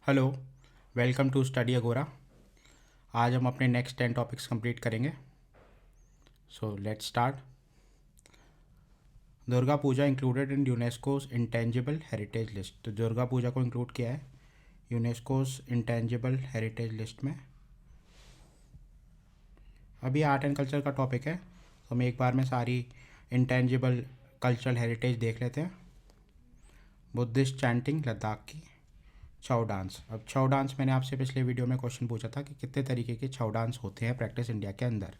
Hello, welcome to study अगोरा। आज हम अपने नेक्स्ट 10 टॉपिक्स कंप्लीट करेंगे। So let's start. Durga Puja included in UNESCO's intangible heritage list. तो दुर्गा पूजा को इंक्लूड किया है यूनेस्कोस इंटेंजिबल हेरिटेज लिस्ट में। अभी आर्ट एंड कल्चर का टॉपिक है, तो हम एक बार में सारी इंटेंजिबल कल्चरल हेरिटेज देख लेते हैं। बुद्धिस्ट चैंटिंग लद्दाख की, छऊ डांस। अब छऊ डांस मैंने आपसे पिछले वीडियो में क्वेश्चन पूछा था कि कितने तरीके के छऊ डांस होते हैं प्रैक्टिस इंडिया के अंदर।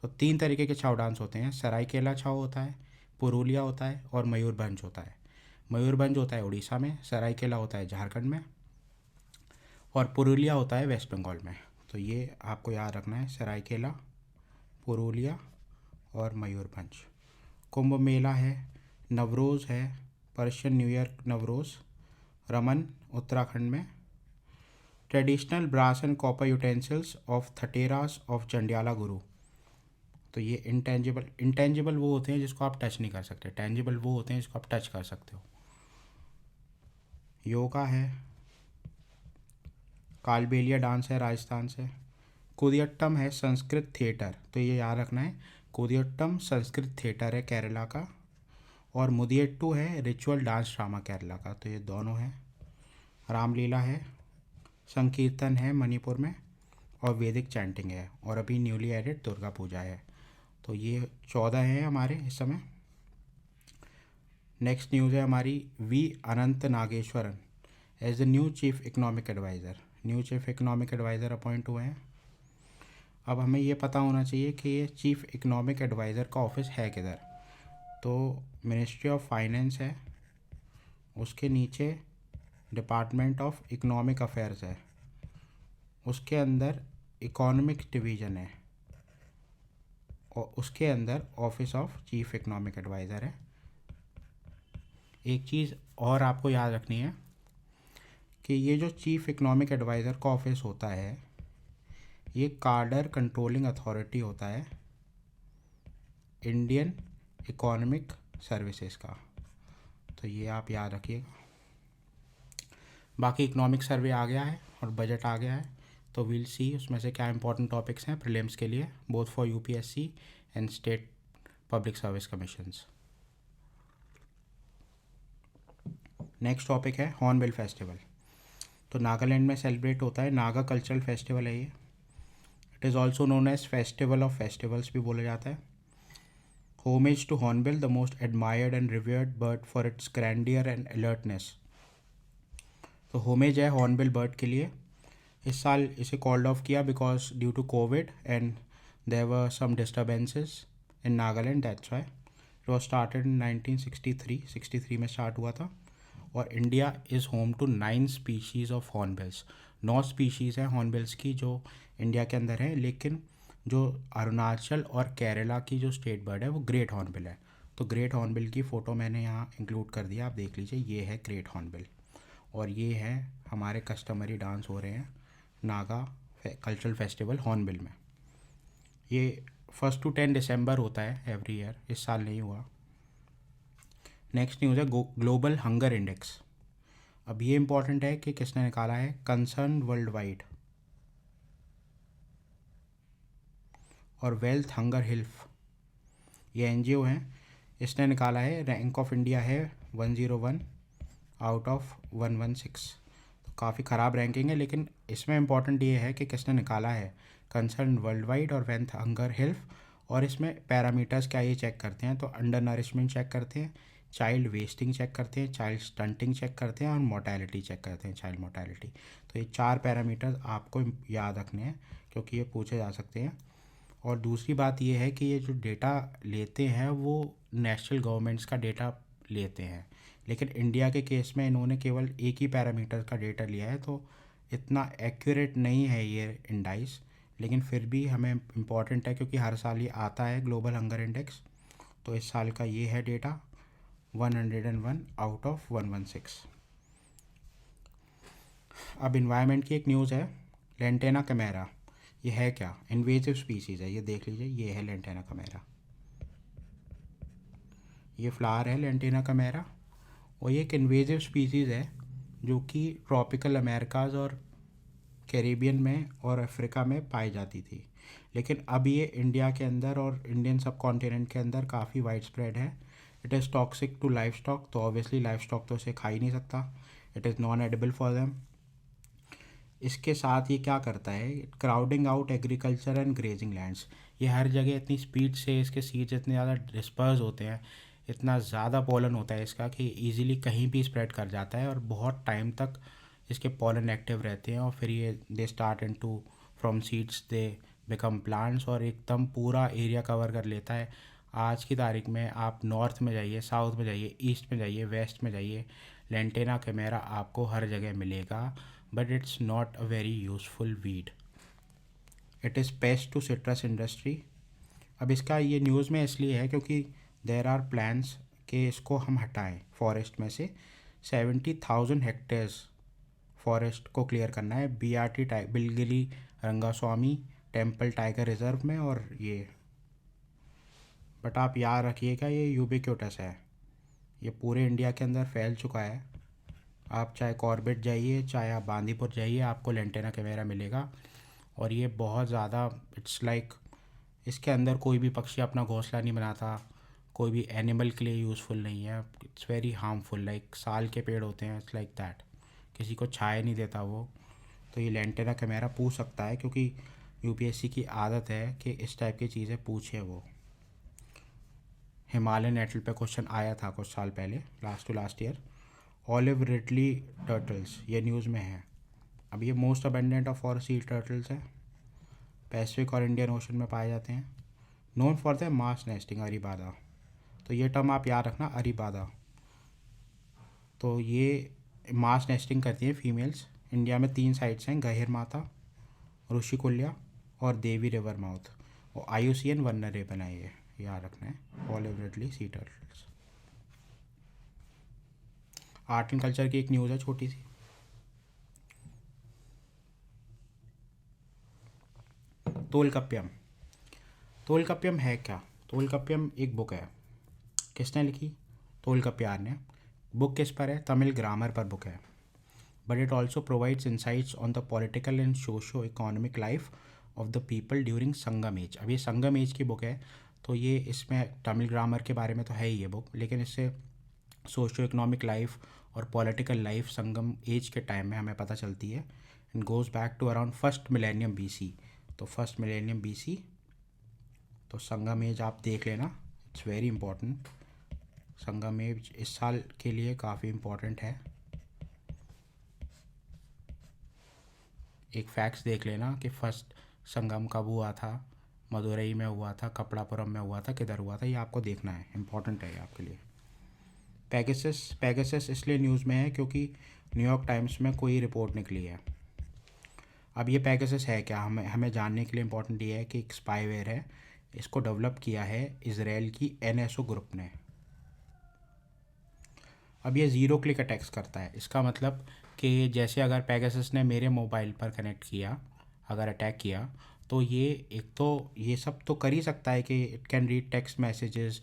तो 3 तरीके के छऊ डांस होते हैं। सरायकेला छऊ होता है, पुरुलिया होता है और मयूरभंज होता है। मयूरभंज होता है उड़ीसा में, सरायकेला होता है झारखंड में और पुरुलिया होता है वेस्ट बंगाल में। तो ये आपको याद रखना है, सरायकेला, पुरुलिया और मयूरभंज। कुंभ मेला है, नवरोज़ है, Persian New Year Navroz, Ramman Uttarakhand में। Traditional brass and copper utensils of Thatheras of Jandiala Guru. तो ये इंटेंजिबल वो होते हैं जिसको आप टच नहीं कर सकते, टेंजिबल वो होते हैं जिसको आप टच कर सकते हो। योगा है, कालबेलिया डांस है राजस्थान से। कुदियट्टम है संस्कृत थिएटर, तो ये याद रखना है, कुदियट्टम संस्कृत थिएटर है केरला का। और मुदियट्टू है रिचुअल डांस ड्रामा केरला का, तो ये दोनों हैं। रामलीला है, संकीर्तन है मणिपुर में और वैदिक चैंटिंग है। और अभी न्यूली एडेड दुर्गा पूजा है। तो ये 14 हैं हमारे इस समय। नेक्स्ट न्यूज़ है हमारी, V Anantha Nageswaran as the new chief economic adviser. New chief economic adviser appoint हुए हैं। अब हमें ये पता होना चाहिए कि ये चीफ इकोनॉमिक एडवाइज़र का ऑफिस है किधर। तो मिनिस्ट्री ऑफ फाइनेंस है, उसके नीचे डिपार्टमेंट ऑफ इकोनॉमिक अफेयर्स है, उसके अंदर इकोनॉमिक डिवीज़न है और उसके अंदर office of chief economic adviser है। एक चीज़ और आपको याद रखनी है कि ये जो चीफ इकोनॉमिक एडवाइज़र का ऑफिस होता है, ये कार्डर कंट्रोलिंग अथॉरिटी होता है इंडियन इकोनॉमिक सर्विसेज का। तो ये आप याद रखिएगा। बाकी इकोनॉमिक सर्वे आ गया है और बजट आ गया है, तो वील सी उसमें से क्या इंपॉर्टेंट टॉपिक्स हैं प्रीलिम्स के लिए, both for UPSC and state public service commissions. Next topic है हॉर्नबिल फेस्टिवल। तो नागालैंड में सेलिब्रेट होता है, नागा कल्चरल फेस्टिवल है ये। It is also known as festival of festivals भी बोला जाता है। Homage to hornbill, the most admired and revered bird for its grandeur and alertness. तो होमेज है हॉर्नबिल बर्ड के लिए। इस साल इसे कॉल्ड ऑफ किया because due to COVID and there were some disturbances in Nagaland, that's why it was started in 1963 में start हुआ था। और India is home to 9 species of hornbills. 9 species हैं हॉर्नबिल्स की जो इंडिया के अंदर है, लेकिन जो अरुणाचल और केरला की जो स्टेट बर्ड है वो ग्रेट हॉर्नबिल है। तो ग्रेट हॉर्नबिल की फ़ोटो मैंने यहाँ इंक्लूड कर दिया, आप देख लीजिए, ये है ग्रेट हॉर्नबिल। और ये है हमारे कस्टमरी डांस हो रहे हैं नागा कल्चरल फेस्टिवल हॉर्नबिल में। ये 1 to 10 दिसंबर होता है एवरी ईयर, इस साल नहीं हुआ। नेक्स्ट न्यूज़ है ग्लोबल हंगर इंडेक्स। अब ये इंपॉर्टेंट है कि किसने निकाला है, कंसर्न वर्ल्ड वाइड और वेल्थ हंगर हिल्फ, ये एनजीओ हैं, इसने निकाला है। रैंक ऑफ इंडिया है 101 आउट ऑफ 116। तो काफ़ी ख़राब रैंकिंग है, लेकिन इसमें इंपॉर्टेंट ये है कि किसने निकाला है, कंसर्न वर्ल्ड वाइड और वेल्थ हंगर हिल्फ। और इसमें पैरामीटर्स क्या ये चेक करते हैं, तो अंडर नरिशमेंट चेक करते हैं, चाइल्ड वेस्टिंग चेक करते हैं, चाइल्ड स्टंटिंग चेक करते हैं और मोर्टेलिटी चेक करते हैं, चाइल्ड मोर्टेलिटी। तो ये 4 पैरामीटर्स आपको याद रखने हैं क्योंकि ये पूछे जा सकते हैं। और दूसरी बात ये है कि ये जो डेटा लेते हैं वो नेशनल गवर्नमेंट्स का डेटा लेते हैं, लेकिन इंडिया के केस में इन्होंने केवल एक ही पैरामीटर का डेटा लिया है, तो इतना एक्यूरेट नहीं है ये इंडाइस। लेकिन फिर भी हमें इम्पॉर्टेंट है क्योंकि हर साल ये आता है ग्लोबल हंगर इंडेक्स। तो इस साल का ये है डेटा 101 आउट ऑफ 116। अब इन्वायरमेंट की एक न्यूज़ है, लेंटेना कैमेरा। ये है क्या, इन्वेजिव स्पीसीज़ है, ये देख लीजिए, ये है लेंटेना कैमेरा। ये फ्लावर है लेंटेना कैमेरा और ये एक इन्वेजिव स्पीसीज़ है जो कि ट्रॉपिकल अमेरिकाज़ और कैरिबियन में और अफ्रीका में पाई जाती थी, लेकिन अब ये इंडिया के अंदर और इंडियन सब कॉन्टिनेंट के अंदर काफ़ी वाइड स्प्रेड है। It is toxic to livestock, तो ऑब्वियसली लाइफ स्टॉक तो इसे खा ही नहीं सकता। It is non edible for them. इसके साथ ये क्या करता है, crowding out agriculture and grazing lands. ये हर जगह इतनी स्पीड से इसके सीड्स इतने ज़्यादा डिस्पर्स होते हैं, इतना ज़्यादा पोलन होता है इसका कि इजीली कहीं भी स्प्रेड कर जाता है और बहुत टाइम तक इसके पोलन एक्टिव रहते हैं। और फिर ये they start into from seeds they become plants और एकदम पूरा एरिया कवर कर लेता है। आज की तारीख में आप नॉर्थ में जाइए, साउथ में जाइए, ईस्ट में जाइए, वेस्ट में जाइए, लेंटेना कैमेरा आपको हर जगह मिलेगा, but it's not a very useful weed. It is pest to citrus industry. अब इसका ये न्यूज़ में इसलिए है क्योंकि देर आर प्लान्स कि इसको हम हटाएं फॉरेस्ट में से। 70,000 हेक्टेयर्स फॉरेस्ट को क्लियर करना है BRT Biligiri Rangaswamy temple tiger reserve में। और ये बट आप याद रखिएगा, ये यूबिक्यूटस है, ये पूरे इंडिया के अंदर फैल चुका है। आप चाहे कॉर्बेट जाइए, चाहे आप बांदीपुर जाइए, आपको लेंटेना कैमेरा मिलेगा। और ये बहुत ज़्यादा इट्स लाइक इसके अंदर कोई भी पक्षी अपना घोंसला नहीं बनाता, कोई भी एनिमल के लिए यूज़फुल नहीं है। इट्स वेरी हार्मफुल, लाइक साल के पेड़ होते हैं, इट्स लाइक दैट, किसी को छाया नहीं देता वो। तो ये लेंटेना कैमेरा पूछ सकता है क्योंकि UPSC की आदत है कि इस टाइप की चीज़ें पूछे वो। हिमालयन एटल पे क्वेश्चन आया था कुछ साल पहले, last to last year. Olive ridley turtles ये न्यूज़ में है। अब ये most abundant of all sea turtles है, पैसिफिक और इंडियन ओशन में पाए जाते हैं। Known for the mass nesting arribada, तो ये टर्म आप याद रखना, अरीबादा। तो ये मास नेस्टिंग करती हैं फीमेल्स। इंडिया में 3 साइट्स हैं, गहिर माता, ऋषिकुल्या और देवी रिवर माउथ। और IUCN वनरेबल है, ये याद रखना है, olive ridley sea turtles. Art and culture की एक न्यूज़ है छोटी सी। तोलकप्पियम। तोलकप्पियम है क्या? तोलकप्पियम एक बुक है, किसने लिखी? तोलकप्पियार ने। बुक किस पर है? तमिल ग्रामर पर बुक है। But it also provides insights on the political and socio economic life of the people during Sangam age. अब ये संगम एज की बुक है, तो ये इसमें तमिल ग्रामर के बारे में तो है ही ये बुक, लेकिन इससे सोशो इकोनॉमिक लाइफ और पॉलिटिकल लाइफ संगम एज के टाइम में हमें पता चलती है। And goes back to around first millennium BC। तो फर्स्ट मिलेनियम BC, तो संगम एज आप देख लेना, it's very important. Sangam age इस साल के लिए काफ़ी इम्पोर्टेंट है। एक फैक्ट्स देख लेना कि फर्स्ट संगम कब हुआ था, मदुरई में हुआ था, कपड़ापुरम में हुआ था, किधर हुआ था, ये आपको देखना है, इम्पॉर्टेंट है ये आपके लिए। पैगासस इसलिए न्यूज़ में है क्योंकि न्यूयॉर्क टाइम्स में कोई रिपोर्ट निकली है। अब ये पैगासस है क्या, हमें हमें जानने के लिए इम्पोर्टेंट ये है कि एक स्पाईवेयर है, इसको डेवलप किया है इसराइल की NSO ग्रुप ने। अब ये ज़ीरो क्लिक अटैक्स करता है। इसका मतलब कि जैसे अगर पैगासस ने मेरे मोबाइल पर कनेक्ट किया, अगर अटैक किया, तो ये एक तो ये सब तो कर ही सकता है कि it can read text messages,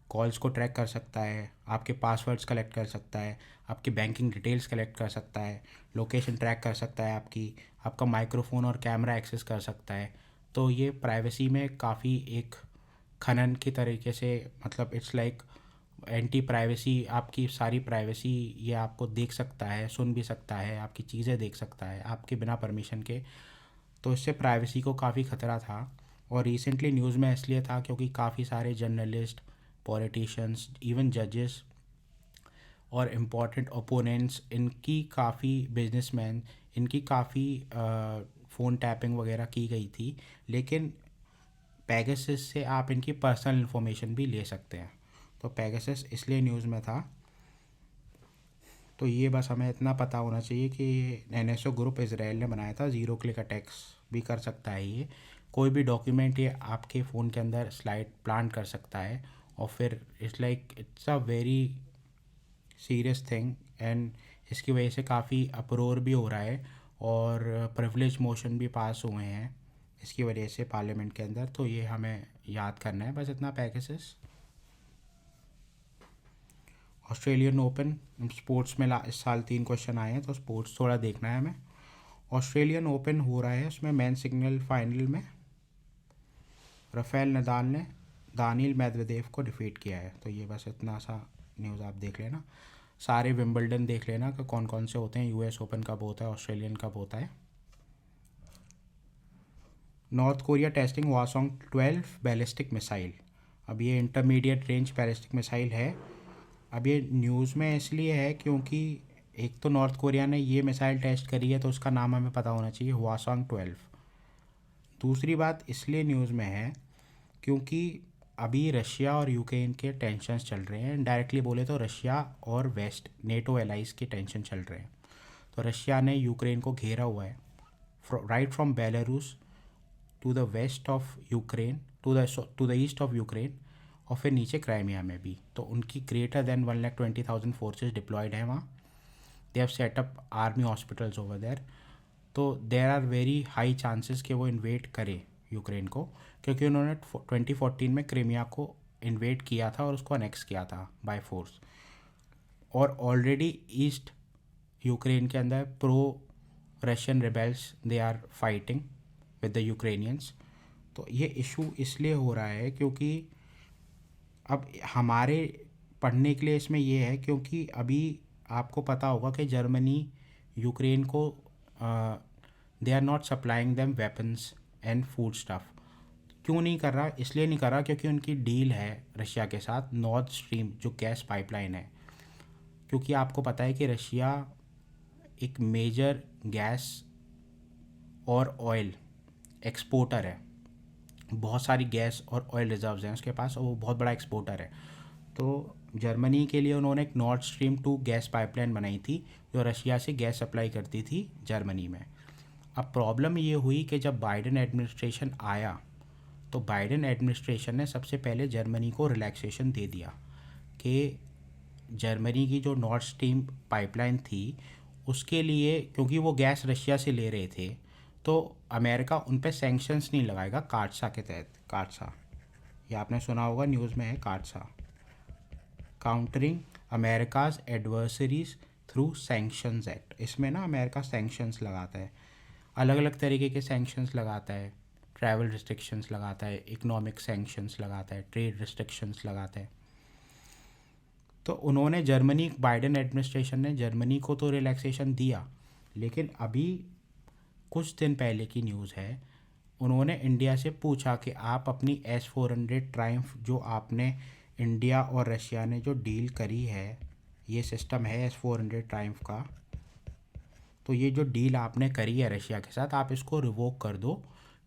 calls को ट्रैक कर सकता है, आपके पासवर्ड्स कलेक्ट कर सकता है, आपकी बैंकिंग डिटेल्स कलेक्ट कर सकता है, लोकेशन ट्रैक कर सकता है आपकी, आपका माइक्रोफोन और कैमरा एक्सेस कर सकता है। तो ये प्राइवेसी में काफ़ी एक खनन की तरीके से, मतलब इट्स लाइक एंटी प्राइवेसी, आपकी सारी प्राइवेसी ये आपको देख सकता है, सुन भी सकता है, आपकी चीज़ें देख सकता है आपके बिना परमिशन के। तो इससे प्राइवेसी को काफ़ी ख़तरा था। और रिसेंटली न्यूज़ में इसलिए था क्योंकि काफ़ी सारे जर्नलिस्ट, पॉलिटिशियंस, इवन जजेस और इम्पॉर्टेंट ओपोनेंट्स, इनकी काफ़ी बिजनेसमैन, इनकी काफ़ी फ़ोन टैपिंग वगैरह की गई थी। लेकिन पैगासस से आप इनकी पर्सनल इन्फॉर्मेशन भी ले सकते हैं। तो पैगासस इसलिए न्यूज़ में था। तो ये बस हमें इतना पता होना चाहिए कि NSO ग्रुप इसराइल ने बनाया था, ज़ीरो क्लिक अटैक्स भी कर सकता है ये। कोई भी डॉक्यूमेंट ये आपके फ़ोन के अंदर स्लाइड प्लांट कर सकता है और फिर it's like it's a very serious thing. And इसकी वजह से काफ़ी अपरोर भी हो रहा है और प्रिविलेज मोशन भी पास हुए हैं इसकी वजह से पार्लियामेंट के अंदर। तो ये हमें याद करना है बस इतना पैगासस। ऑस्ट्रेलियन ओपन स्पोर्ट्स में इस साल 3 क्वेश्चन आए हैं, तो स्पोर्ट्स थोड़ा देखना है हमें। ऑस्ट्रेलियन ओपन हो रहा है, उसमें मेन सिंगल फाइनल में राफेल नदाल ने दानिल मेदवेदेव को डिफीट किया है। तो ये बस इतना सा न्यूज़ आप देख लेना। सारे विंबलडन देख लेना कि कौन कौन से होते हैं, यूएस ओपन कब होता है, ऑस्ट्रेलियन कब होता है। North Korea testing Hwasong 12 ballistic missile. अब ये इंटरमीडिएट रेंज बैलिस्टिक मिसाइल है। अब ये न्यूज़ में इसलिए है क्योंकि एक तो नॉर्थ कोरिया ने ये मिसाइल टेस्ट करी है, तो उसका नाम हमें पता होना चाहिए, हवासोंग 12। दूसरी बात इसलिए न्यूज़ में है क्योंकि अभी रशिया और यूक्रेन के टेंशन्स चल रहे हैं। डायरेक्टली बोले तो रशिया और वेस्ट नेटो एलाइज के टेंशन चल रहे हैं। तो रशिया ने यूक्रेन को घेरा हुआ है, right from Belarus to the west of Ukraine, to the east of Ukraine, और फिर नीचे क्राइमिया में भी। तो उनकी ग्रेटर देन 1,20,000 फोर्सेज डिप्लॉयड हैं वहाँ। They have set up army hospitals over there. तो there are very high chances कि वो इन्वेट करे यूक्रेन को, क्योंकि उन्होंने 2014 में क्रीमिया को इन्वेट किया था और उसको अनेक्स किया था बाय फोर्स। और ऑलरेडी ईस्ट यूक्रेन के अंदर pro Russian rebels they are fighting with the Ukrainians. तो ये इशू इसलिए हो रहा है क्योंकि अब हमारे पढ़ने के लिए इसमें ये है, क्योंकि अभी आपको पता होगा कि जर्मनी यूक्रेन को they are not supplying them weapons and food stuff. क्यों नहीं कर रहा? इसलिए नहीं कर रहा क्योंकि उनकी डील है रशिया के साथ, नॉर्थ स्ट्रीम जो गैस पाइपलाइन है। क्योंकि आपको पता है कि रशिया एक मेजर गैस और ऑयल एक्सपोर्टर है। बहुत सारी गैस और ऑयल रिजर्व्स हैं उसके पास, और वो बहुत बड़ा एक्सपोर्टर है। तो जर्मनी के लिए उन्होंने एक नॉर्थ स्ट्रीम 2 गैस पाइपलाइन बनाई थी जो रशिया से गैस सप्लाई करती थी जर्मनी में। अब प्रॉब्लम ये हुई कि जब बाइडेन एडमिनिस्ट्रेशन आया तो बाइडेन एडमिनिस्ट्रेशन ने सबसे पहले जर्मनी को रिलैक्सेशन दे दिया कि जर्मनी की जो नॉर्थ स्ट्रीम पाइपलाइन थी उसके लिए, क्योंकि वो गैस रशिया से ले रहे थे, तो अमेरिका उन पे सैंक्शंस नहीं लगाएगा कार्डसा के तहत। कार्डसा, ये आपने सुना होगा, न्यूज़ में है CAATSA, countering America's adversaries through sanctions act. इसमें ना अमेरिका सैंक्शंस लगाता है, अलग अलग तरीके के सैंक्शंस लगाता है। ट्रैवल रिस्ट्रिक्शंस लगाता है, इकोनॉमिक सैंक्शंस लगाता है, ट्रेड रिस्ट्रिक्शंस लगाता है। तो उन्होंने जर्मनी, बाइडेन एडमिनिस्ट्रेशन ने जर्मनी को तो रिलैक्सेशन दिया, लेकिन अभी कुछ दिन पहले की न्यूज़ है, उन्होंने इंडिया से पूछा कि आप अपनी S-400 ट्रायम्फ जो आपने इंडिया और रशिया ने जो डील करी है, ये सिस्टम है S-400 ट्रायम्फ का, तो ये जो डील आपने करी है रशिया के साथ, आप इसको रिवोक कर दो,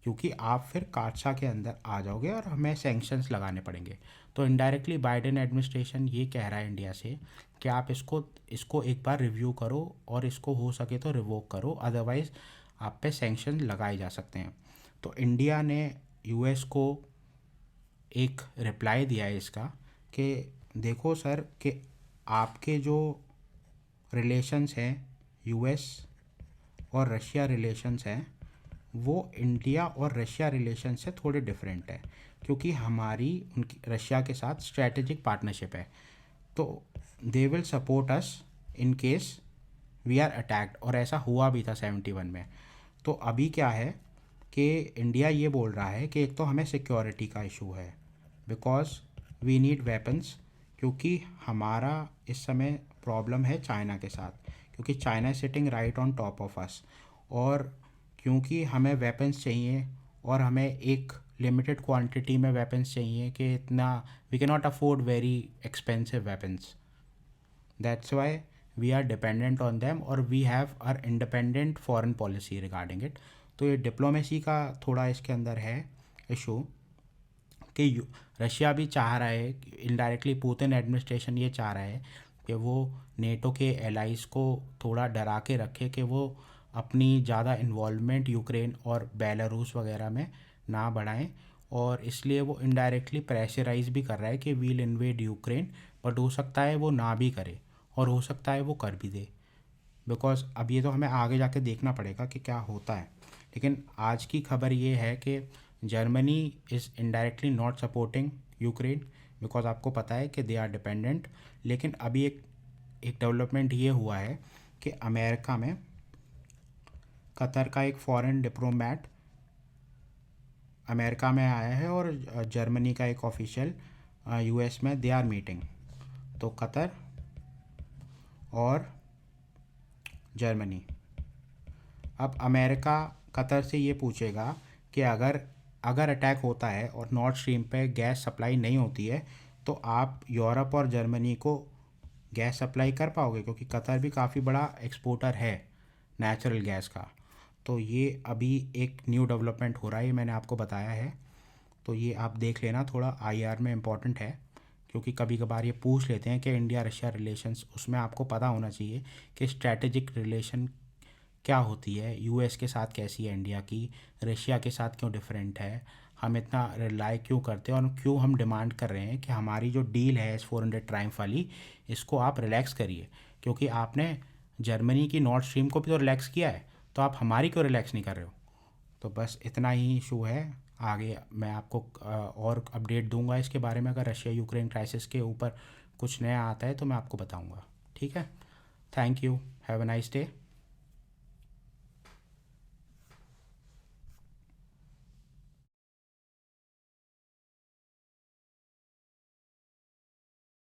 क्योंकि आप फिर कार्डसा के अंदर आ जाओगे और हमें सैंक्शंस लगाने पड़ेंगे। तो इनडायरेक्टली बाइडेन एडमिनिस्ट्रेशन ये कह रहा है इंडिया से कि आप इसको एक बार रिव्यू करो और इसको हो सके तो रिवोक करो, अदरवाइज़ आप पे सैंक्शन लगाए जा सकते हैं। तो इंडिया ने यूएस को एक रिप्लाई दिया है इसका कि देखो सर, कि आपके जो रिलेशंस हैं यूएस और रशिया रिलेशंस हैं, वो इंडिया और रशिया रिलेशन से थोड़े डिफरेंट है, क्योंकि हमारी उनकी रशिया के साथ स्ट्रैटेजिक पार्टनरशिप है। तो they will support us in case we are attacked, और ऐसा हुआ भी था 71 में। तो अभी क्या है कि इंडिया ये बोल रहा है कि एक तो हमें सिक्योरिटी का इशू है, बिकॉज वी नीड वेपन्स, क्योंकि हमारा इस समय प्रॉब्लम है चाइना के साथ, क्योंकि China is sitting right on top of us, और क्योंकि हमें वेपन्स चाहिए और हमें एक लिमिटेड क्वांटिटी में वेपन्स चाहिए कि इतना we can not afford very expensive weapons, that's why we are dependent on them, और we have our independent foreign policy regarding it. तो ये डिप्लोमेसी का थोड़ा इसके अंदर है इशू कि रशिया भी चाह रहा है, इनडायरेक्टली पुतिन एडमिनिस्ट्रेशन ये चाह रहा है कि वो नेटो के एलाइज को थोड़ा डरा के रखे कि वो अपनी ज़्यादा इन्वॉल्वमेंट यूक्रेन और बेलारूस वगैरह में ना बढ़ाएं, और इसलिए वो इनडायरेक्टली प्रेशराइज भी कर रहा है कि वील इन्वेड यूक्रेन, बट हो सकता है वो ना भी करे और हो सकता है वो कर भी दे, बिकॉज अब ये तो हमें आगे जाके देखना पड़ेगा कि क्या होता है। लेकिन आज की खबर ये है कि Germany is indirectly not supporting Ukraine, because आपको पता है कि दे आर डिपेंडेंट। लेकिन अभी एक डेवलपमेंट ये हुआ है कि अमेरिका में कतर का एक फॉरेन डिप्लोमेट अमेरिका में आया है और जर्मनी का एक ऑफिशियल यूएस में दे आर मीटिंग। तो कतर और जर्मनी, अब अमेरिका कतर से ये पूछेगा कि अगर अटैक होता है और नॉर्थ स्ट्रीम पे गैस सप्लाई नहीं होती है तो आप यूरोप और जर्मनी को गैस सप्लाई कर पाओगे, क्योंकि कतर भी काफ़ी बड़ा एक्सपोर्टर है नेचुरल गैस का। तो ये अभी एक न्यू डेवलपमेंट हो रहा है, ये मैंने आपको बताया है। तो ये आप देख लेना, थोड़ा आईआर में इम्पॉर्टेंट है, क्योंकि कभी कभार ये पूछ लेते हैं कि इंडिया रशिया रिलेशंस, उसमें आपको पता होना चाहिए कि स्ट्रैटेजिक रिलेशन क्या होती है, यूएस के साथ कैसी है इंडिया की, रशिया के साथ क्यों डिफरेंट है, हम इतना रिलाई क्यों करते हैं और क्यों हम डिमांड कर रहे हैं कि हमारी जो डील है S-400 ट्रायम्फ वाली, इसको आप रिलैक्स करिए, क्योंकि आपने जर्मनी की नॉर्थ स्ट्रीम को भी तो रिलैक्स किया है, तो आप हमारी क्यों रिलैक्स नहीं कर रहे हो। तो बस इतना ही इशू है। आगे मैं आपको और अपडेट दूंगा इसके बारे में, अगर रशिया यूक्रेन क्राइसिस के ऊपर कुछ नया आता है तो मैं आपको बताऊंगा। ठीक है, thank you, have a nice day.